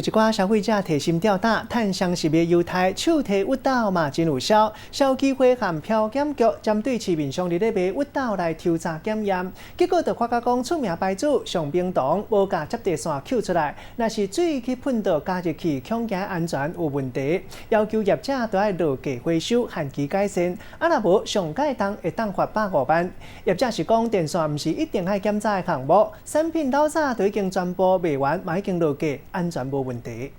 一寡消费者提心吊胆，趁双十的优待，手提物斗嘛真有效。消基会和漂检局针对市面上咧卖物斗来抽查检验，结果就发觉讲出名牌子上冰糖无甲接地线抽出来，若是水去喷到加入去，恐惊安全有问题。要求业者都要落价回收，限期改善。啊，若无上届当会当罚150万。业者是讲电线毋是一定爱检查的项目，产品老早都已经全部卖完，嘛已经落价，安全无问题。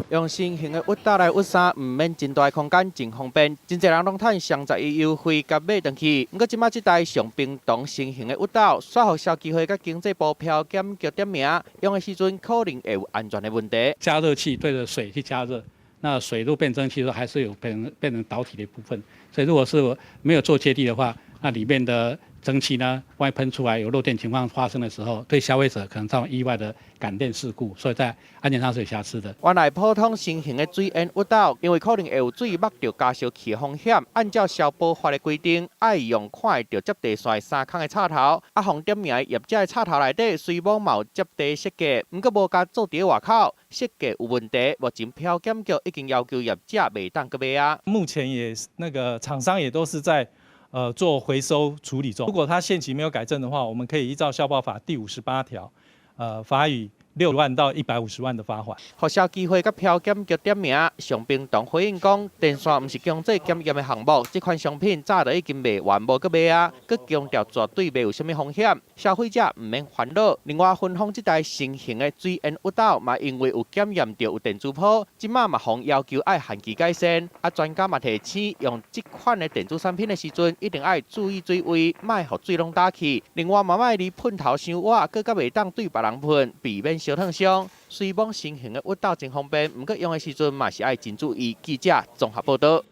用新型的物斗来物衫，唔免真大空间，真方便。真侪人拢趁双11优惠甲买回去。不过即摆即台上冰糖新型的物斗，煞互消基会甲经济部漂检局点名，用的时阵可能会有安全的问题。加热器对着水去加热，那水如果变蒸汽的时候，还是有变成导体的部分。所以如果是没有做接地的话，那里面的蒸汽呢，万一喷出来有漏电情况发生的时候，对消费者可能造成意外的感电事故，所以在安全上是有瑕疵的。原来普通新型的水烟物斗，因为可能会有水墨着加烧气的风险，按照消保法的规定，爱用看会着接地线3孔的插头，啊，防点名业者的插头内底虽无有接地设计，不过无甲做伫外口，设计有问题。目前漂检局已经要求业者袂当搁买啊。目前也厂商也都是在做回收处理中。如果它限期没有改正的话，我们可以依照消保法第58条，罚予60万到150万的罚款。互消基会甲漂检局点名，上冰糖回应讲，电线毋是强制检验的项目，这款商品早就已经卖完，无搁卖啊。佮强调绝对袂有啥物风险，消费者毋免烦恼。另外，分享这台新型的水烟物斗，嘛因为有检验到有电子谱，即马嘛互要求爱限期改善。啊，专家嘛提醒，用这款的电子产品的时阵，一定爱注意水位，莫互水拢打去。另外，嘛莫离喷头伤远，佮甲袂当对别人喷，避免烧烫伤。虽讲新型的物斗真方便，不过用的时阵嘛是爱真注意。记者综合报道。